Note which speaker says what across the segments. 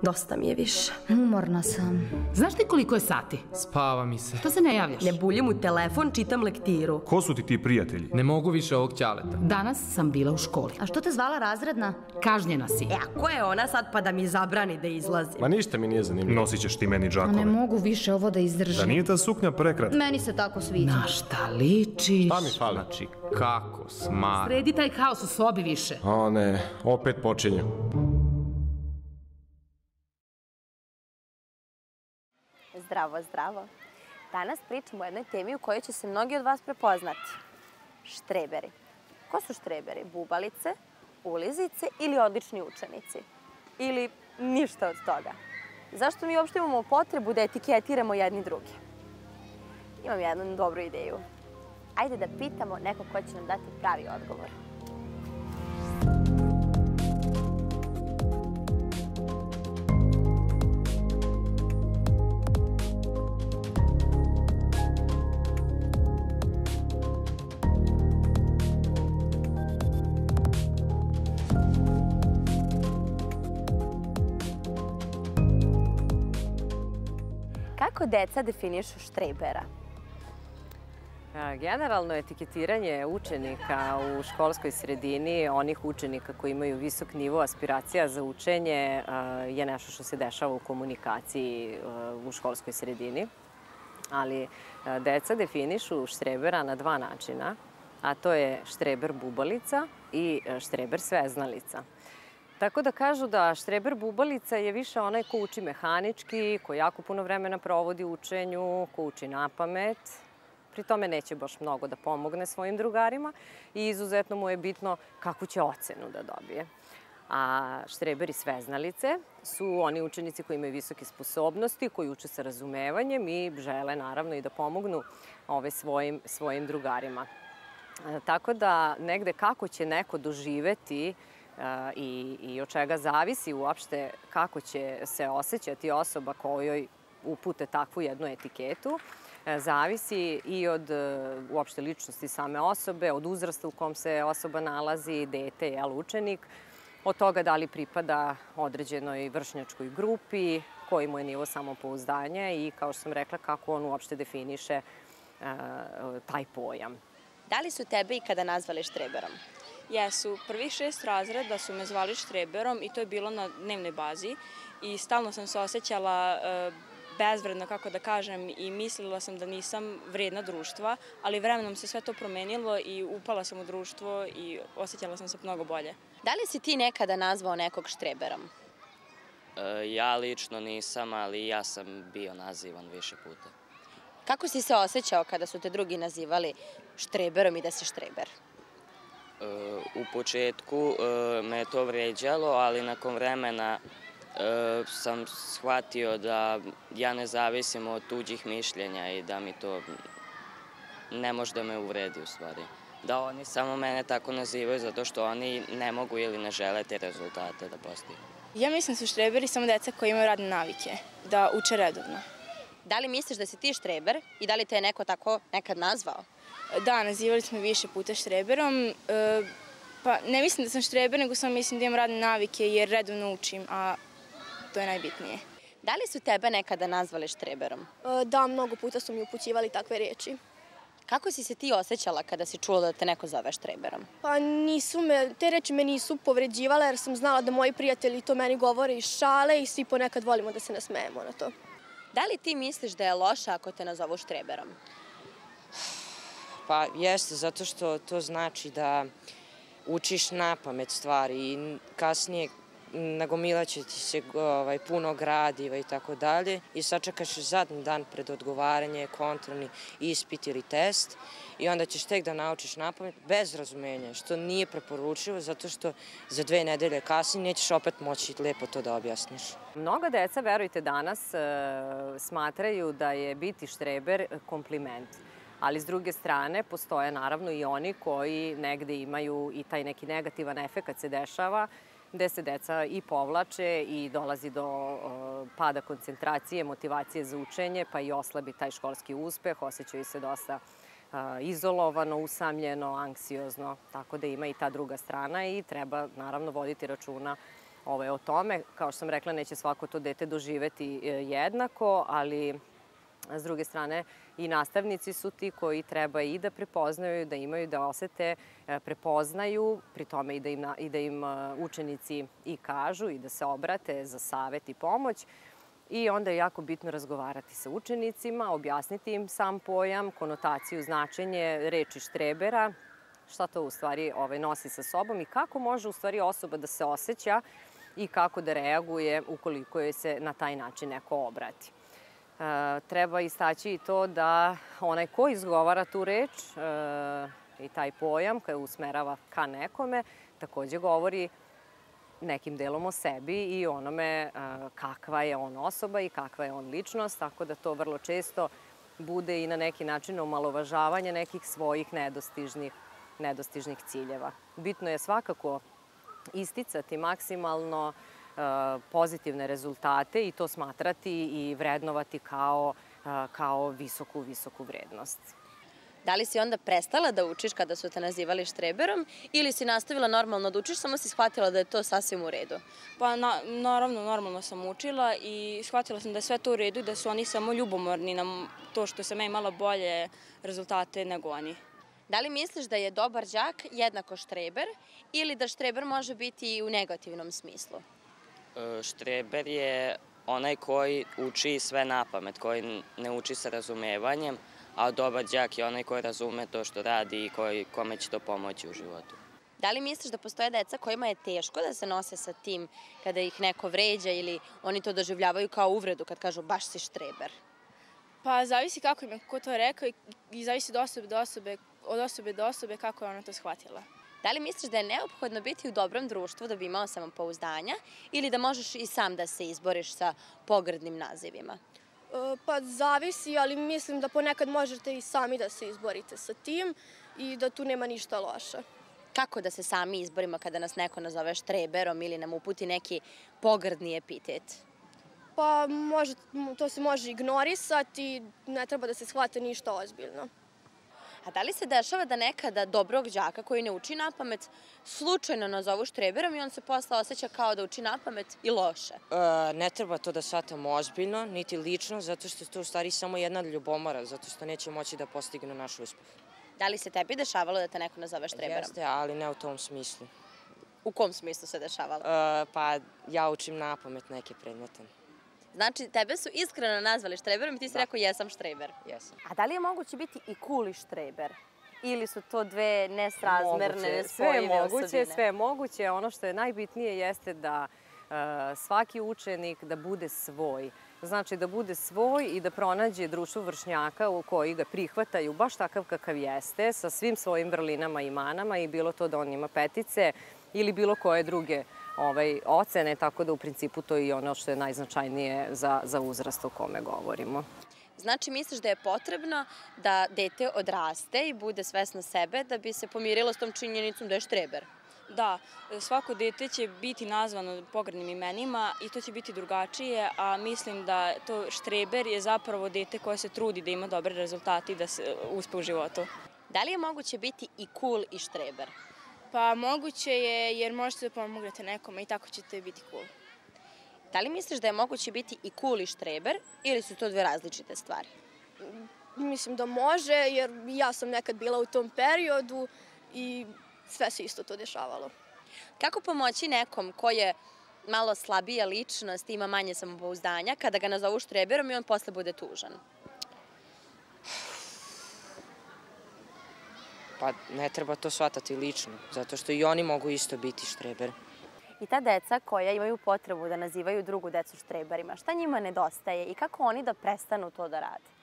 Speaker 1: Dosta mi je više.
Speaker 2: Umorna sam.
Speaker 3: Znaš ti koliko je sati?
Speaker 4: Spava mi se.
Speaker 3: Što se ne javljaš?
Speaker 1: Ne buljim u telefon, čitam lektiru.
Speaker 5: Ko su ti prijatelji?
Speaker 4: Ne mogu više ovog ćaleta.
Speaker 3: Danas sam bila u školi.
Speaker 2: A što te zvala razredna?
Speaker 3: Kažnjena si.
Speaker 1: A ko je ona sad pa da mi zabrani da izlazim?
Speaker 5: Ma ništa mi nije zanimljivo. Nosit ćeš ti meni džakove.
Speaker 2: Ne mogu više ovo da izdržim.
Speaker 5: Da nije ta suknja prekratka?
Speaker 2: Meni se tako sviđa.
Speaker 3: Na šta ličiš?
Speaker 5: Šta mi fali?
Speaker 4: Znači, kako smara.
Speaker 3: Sredi taj haos u sobi više.
Speaker 5: O ne, opet počinju.
Speaker 6: Zdravo, zdravo. Danas pričamo o jednoj temi u kojoj će se mnogi od vas prepoznati. Štreberi. Ko su štreberi? Bubalice, ulizice ili odlični učenici? Ili ništa od toga? Zašto mi uopšte imamo potrebu da etiketiramo jedni drugi? Imam jednu dobru ideju. Ajde da pitamo nekog ko će nam dati pravi odgovor. Kako deca definišu štrebera?
Speaker 7: Generalno etiketiranje učenika u školskoj sredini, onih učenika koji imaju visok nivo aspiracija za učenje, je nešto što se dešava u komunikaciji u školskoj sredini. Ali deca definišu štrebera na dva načina, a to je štreber bubalica i štreber sveznalica. Tako da kažu da štreber bubalica je više onaj ko uči mehanički, ko jako puno vremena provodi u učenju, ko uči napamet. Pri tome neće baš mnogo da pomogne svojim drugarima i izuzetno mu je bitno kakvu će ocenu da dobije. A štreberi sveznalice su oni učenici koji imaju visoke sposobnosti, koji uče sa razumevanjem i žele naravno i da pomognu svojim drugarima. Tako da negde kako će neko doživeti i od čega zavisi uopšte kako će se osjećati osoba kojoj upute takvu jednu etiketu, zavisi i od uopšte ličnosti same osobe, od uzrasta u kom se osoba nalazi, dete, učenik, od toga da li pripada određenoj vršnjačkoj grupi, koji mu je nivo samopouzdanja i, kao što sam rekla, kako on uopšte definiše taj pojam.
Speaker 6: Da li su tebe ikada nazvali štreberom?
Speaker 8: Jesu. Prvih 6 razreda su me zvali štreberom i to je bilo na dnevnoj bazi i stalno sam se osjećala bezvredno, kako da kažem, i mislila sam da nisam vredna društva, ali vremenom se sve to promenilo i upala sam u društvo i osjećala sam se mnogo bolje.
Speaker 6: Da li si ti nekada nazvao nekog štreberom?
Speaker 9: Ja lično nisam, ali ja sam bio nazivan više puta.
Speaker 6: Kako si se osjećao kada su te drugi nazivali štreberom i da si štreber?
Speaker 9: U početku me je to vređalo, ali nakon vremena sam shvatio da ja ne zavisim od tuđih mišljenja i da mi to ne može da me uvredi u stvari. Da oni samo mene tako nazivaju zato što oni ne mogu ili ne žele te rezultate da postignu.
Speaker 8: Ja mislim da su štreberi samo deca koji imaju radne navike, da uče redovno.
Speaker 6: Da li misliš da si ti štreber i da li te je neko tako nekad nazvao?
Speaker 8: Da, nazivali smo više puta štreberom. Pa ne mislim da sam štreber, nego samo mislim da imam radne navike jer redovno učim, a to je najbitnije.
Speaker 6: Da li su tebe nekada nazvali štreberom?
Speaker 10: Da, mnogo puta su mi upućivali takve reči.
Speaker 6: Kako si se ti osjećala kada si čula da te neko zove štreberom?
Speaker 10: Pa te reči me nisu povređivale jer sam znala da moji prijatelji to meni govore iz šale i svi ponekad volimo da se nasmejemo na to.
Speaker 6: Da li ti misliš da je loše ako te nazovu štreberom?
Speaker 11: Pa jeste, zato što to znači da učiš napamet stvari i kasnije nagomilaće ti se puno gradiva i tako dalje i sačekaš zadnji dan pred odgovaranje, kontrolni ispit ili test i onda ćeš tek da naučiš napamet bez razumenja, što nije preporučivo zato što za 2 nedelje kasnije nećeš opet moći lepo to da objasniš.
Speaker 7: Mnoga deca, verujte, danas smatraju da je biti štreber kompliment. Ali s druge strane postoje naravno i oni koji negde imaju i taj neki negativan efekt se dešava, gde se deca i povlače i dolazi do pada koncentracije, motivacije za učenje, pa i oslabi taj školski uspeh, osjećaju se dosta izolovano, usamljeno, anksiozno, tako da ima i ta druga strana i treba naravno voditi računa o tome. Kao što sam rekla, neće svako to dete doživeti jednako, ali s druge strane i nastavnici su ti koji treba i da prepoznaju, da imaju, da osete, prepoznaju, pri tome i da im učenici i kažu i da se obrate za savet i pomoć. I onda je jako bitno razgovarati sa učenicima, objasniti im sam pojam, konotaciju, značenje reči štrebera, šta to u stvari nosi sa sobom i kako može u stvari osoba da se osjeća i kako da reaguje ukoliko je se na taj način neko obrati. Treba istaći i to da onaj ko izgovara tu reč i taj pojam koji usmerava ka nekome takođe govori nekim delom o sebi i onome kakva je on osoba i kakva je on ličnost, tako da to vrlo često bude i na neki način omalovažavanje nekih svojih nedostižnih ciljeva. Bitno je svakako isticati maksimalno pozitivne rezultate i to smatrati i vrednovati kao visoku vrednost.
Speaker 6: Da li si onda prestala da učiš kada su te nazivali štreberom ili si nastavila normalno da učiš, samo si shvatila da je to sasvim u redu?
Speaker 8: Pa naravno, normalno sam učila i shvatila sam da je sve to u redu i da su oni samo ljubomorni na to što sam ja imala bolje rezultate nego oni.
Speaker 6: Da li misliš da je dobar đak jednako štreber ili da štreber može biti i u negativnom smislu?
Speaker 9: Štreber je onaj koji uči sve napamet, koji ne uči sa razumevanjem, a dobar đak je onaj koji razume to što radi i kome će to pomoći u životu.
Speaker 6: Da li misliš da postoje deca kojima je teško da se nose sa tim kada ih neko vređa ili oni to doživljavaju kao uvredu kad kažu baš si štreber?
Speaker 10: Pa zavisi kako im je ko to rekao i zavisi od osobe do osobe kako je ona to shvatila.
Speaker 6: Da li misliš da je neophodno biti u dobrom društvu da bi imao samopouzdanja ili da možeš i sam da se izboriš sa pogrdnim nazivima?
Speaker 10: Pa zavisi, ali mislim da ponekad možete i sami da se izborite sa tim i da tu nema ništa loše.
Speaker 6: Kako da se sami izborimo kada nas neko nazove štreberom ili nam uputi neki pogrdni epitet?
Speaker 10: Pa to se može ignorisati, ne treba da se shvate ništa ozbiljno.
Speaker 6: A da li se dešava da nekada dobrog đaka koji ne uči napamet slučajno nazovu štreberom i on se posle osjeća kao da uči napamet i loše?
Speaker 11: Ne treba to da shvatamo ozbiljno, niti lično, zato što je to u stvari samo jedna ljubomora, zato što neće moći da postignu naš uspeh.
Speaker 6: Da li se tebi dešavalo da te neko nazove štreberom?
Speaker 11: Jeste, ali ne u tom smislu.
Speaker 6: U kom smislu se dešavalo?
Speaker 11: Pa ja učim napamet neke predmete.
Speaker 6: Znači, tebe su iskreno nazvali štreberom i ti si rekao jesam štreber.
Speaker 11: Jesam.
Speaker 6: A da li je moguće biti i cool i štreber? Ili su to dve nesrazmerne, nespojive osobine?
Speaker 7: Sve je moguće. Ono što je najbitnije jeste da svaki učenik da bude svoj. Znači da bude svoj i da pronađe društvo vršnjaka u koji ga prihvataju baš takav kakav jeste, sa svim svojim vrlinama i manama i bilo to da on ima petice ili bilo koje druge ocene, tako da u principu to je i ono što je najznačajnije za uzrast o kome govorimo.
Speaker 6: Znači, misliš da je potrebno da dete odraste i bude svesno sebe da bi se pomirilo s tom činjenicom da je štreber?
Speaker 8: Da, svako dete će biti nazvano pogrdnim imenima i to će biti drugačije, a mislim da to štreber je zapravo dete koje se trudi da ima dobre rezultate i da se uspe u životu.
Speaker 6: Da li je moguće biti i cool i štreber?
Speaker 10: Pa moguće je jer možete da pomognete nekome i tako ćete biti cool.
Speaker 6: Da li misliš da je moguće biti i cool i štreber ili su to dve različite stvari?
Speaker 10: Mislim da može jer ja sam nekad bila u tom periodu i sve se isto to dešavalo.
Speaker 6: Kako pomoći nekom ko je malo slabija ličnost, ima manje samopouzdanja, kada ga nazovu štreberom i on posle bude tužan?
Speaker 11: Pa ne treba to shvatati lično, zato što i oni mogu isto biti štreber.
Speaker 6: I ta deca koja imaju potrebu da nazivaju drugu decu štreberima, šta njima nedostaje i kako oni da prestanu to da rade?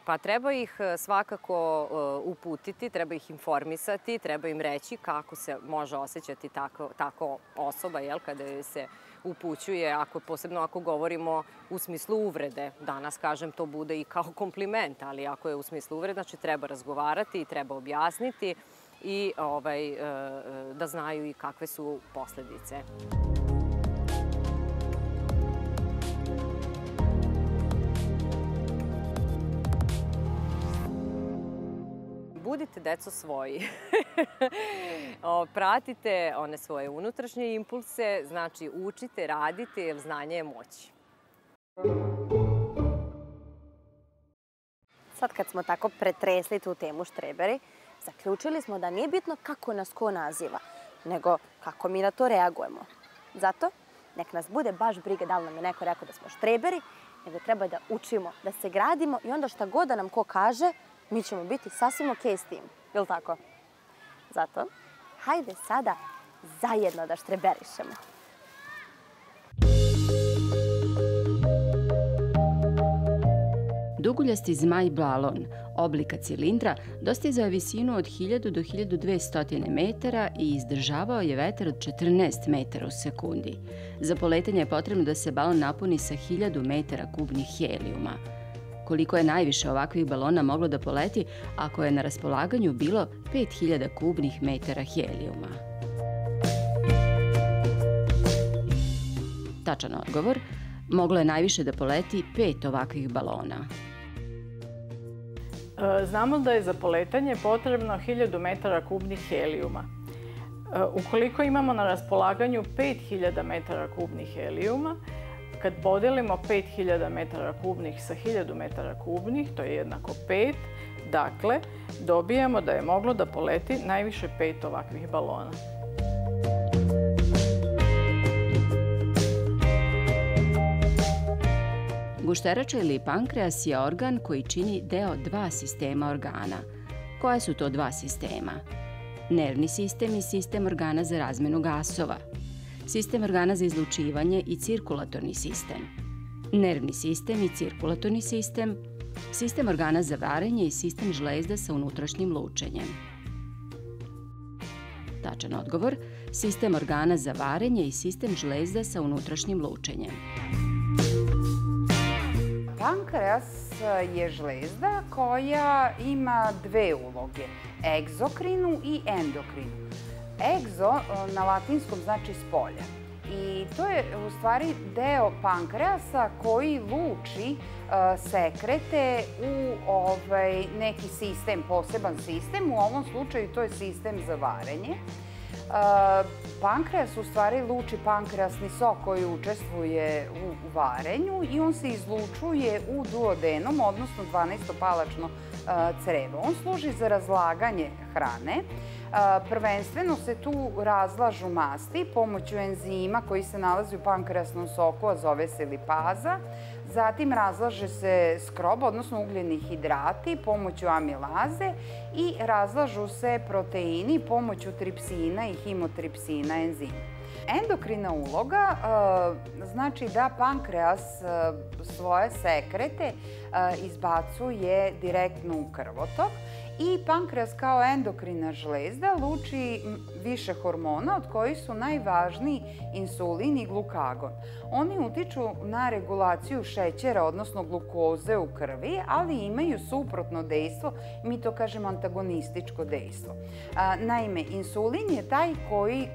Speaker 7: Pa treba ih svakako uputiti, treba ih informisati, treba im reći kako se može osjećati tako osoba kada joj se upućuje, posebno ako govorimo u smislu uvrede. Danas, kažem, to bude i kao kompliment, ali ako je u smislu uvrede, znači treba razgovarati i treba objasniti i da znaju i kakve su posledice. budite deco svoji. Pratite one svoje unutrašnje impulse, znači učite, radite, jer znanje je moć.
Speaker 6: Sad kad smo tako pretresli tu temu štreberi, zaključili smo da nije bitno kako nas ko naziva, nego kako mi na to reagujemo. Zato, nek nas bude baš briga da li nam je neko rekao da smo štreberi, nego treba da učimo, da se gradimo i onda šta god da nam ko kaže, mi ćemo biti sasvim okej s tim. Jel' tako? Zato, hajde sada zajedno da štreberišemo.
Speaker 12: Duguljasti zmaj balon, oblika cilindra, dostizao je visinu od 1000 do 1200 metara i izdržavao je vetar od 14 metara u sekundi. Za poletanje je potrebno da se balon napuni sa 1000 metara kubnih helijuma. Koliko je najviše ovakvih balona moglo da poleti ako je na raspolaganju bilo 5000 kubnih metara helijuma? Tačan odgovor, moglo je najviše da poleti 5 ovakvih balona.
Speaker 13: Znamo da je za poletanje potrebno 1000 metara kubnih helijuma. Ukoliko imamo na raspolaganju 5000 metara kubnih helijuma, kad podelimo 5000 metara kubnih sa 1000 metara kubnih, to je jednako 5, dakle, dobijamo da je moglo da poleti najviše 5 ovakvih balona.
Speaker 12: Gušterača ili pankreas je organ koji čini deo 2 sistema organa. Koja su to 2 sistema? Nervni sistem i sistem organa za razmenu gasova. Sistem organa za izlučivanje i cirkulatorni sistem. Nervni sistem i cirkulatorni sistem. Sistem organa za varenje i sistem žlezda sa unutrašnjim lučenjem. Tačan odgovor, sistem organa za varenje i sistem žlezda sa unutrašnjim lučenjem.
Speaker 14: Pankreas je žlezda koja ima 2 uloge, egzokrinu i endokrinu. Egzo na latinskom znači spolja i to je u stvari deo pankreasa koji luči sekrete u neki sistem, poseban sistem. U ovom slučaju to je sistem za varenje. Pankreas u stvari luči pankreasni sok koji učestvuje u varenju i on se izlučuje u duodenom, odnosno 12-palačno crevo. On služi za razlaganje hrane. Prvenstveno se tu razlažu masti pomoću enzima koji se nalazi u pankreasnom soku, a zove se lipaza. Zatim razlaže se skrob, odnosno ugljeni hidrati pomoću amilaze i razlažu se proteini pomoću tripsina i himotripsina enzima. Endokrina uloga znači da pankreas svoje sekrete izbacuje direktno u krvotok i pankreas kao endokrina žlezda luči više hormona od kojih su najvažniji insulin i glukagon. Oni utiču na regulaciju šećera, odnosno glukoze u krvi, ali imaju suprotno dejstvo, mi to kažemo antagonističko dejstvo. Naime, insulin je taj koji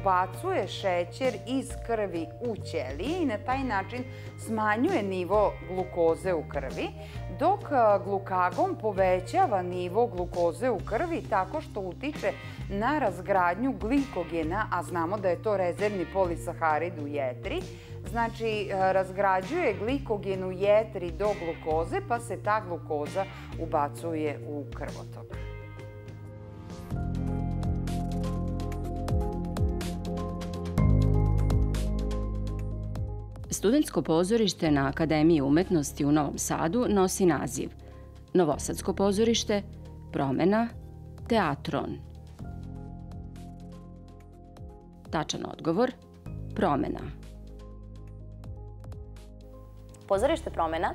Speaker 14: ubacuje šećer iz krvi u ćelije i na taj način smanjuje nivo glukoze u krvi, dok glukagon povećava nivo glukoze u krvi tako što utiče na razgradnju glikogena, a znamo da je to rezervni polisaharid u jetri. Znači, razgrađuje glikogen u jetri do glukoze, pa se ta glukoza ubacuje u krvotok.
Speaker 12: Studentsko pozorište na Akademiji umetnosti u Novom Sadu nosi naziv Novosadsko pozorište, Promena, Teatron. Tačan odgovor, Promena.
Speaker 6: Pozorište Promena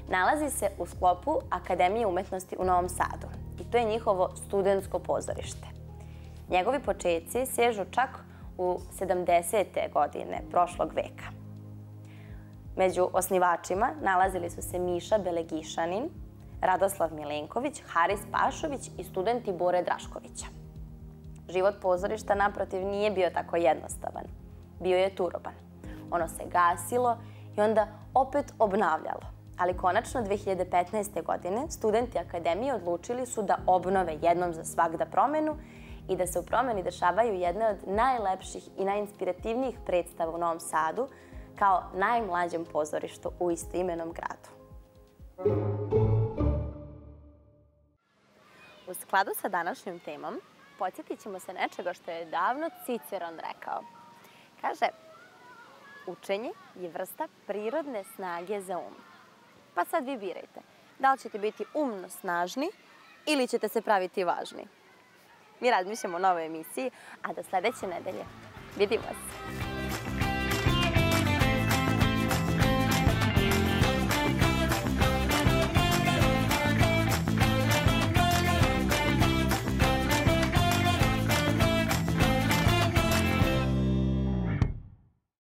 Speaker 6: nalazi se u sklopu Akademije umetnosti u Novom Sadu i to je njihovo studentsko pozorište. Njegovi početci sežu čak u 70. godine prošlog veka. Među osnivačima nalazili su se Miša Belegišanin, Radoslav Milenković, Haris Pašović i studenti Bore Draškovića. Život pozorišta, naprotiv, nije bio tako jednostavan. Bio je turoban. Ono se gasilo i onda opet obnavljalo. Ali konačno 2015. godine studenti akademije odlučili su da obnove jednom za svagda promenu i da se u promeni dešavaju jedne od najlepših i najinspirativnijih predstava u Novom Sadu kao najmlađem pozorištu u istoimenom gradu. U skladu sa današnjom temom, podsjetit ćemo se nečega što je davno Ciceron rekao. Kaže, učenje je vrsta prirodne snage za um. Pa sad vi birajte, da li ćete biti umno snažni ili ćete se praviti važni. Mi razmišljamo o novoj emisiji, a do sledeće nedelje. Vidimo se!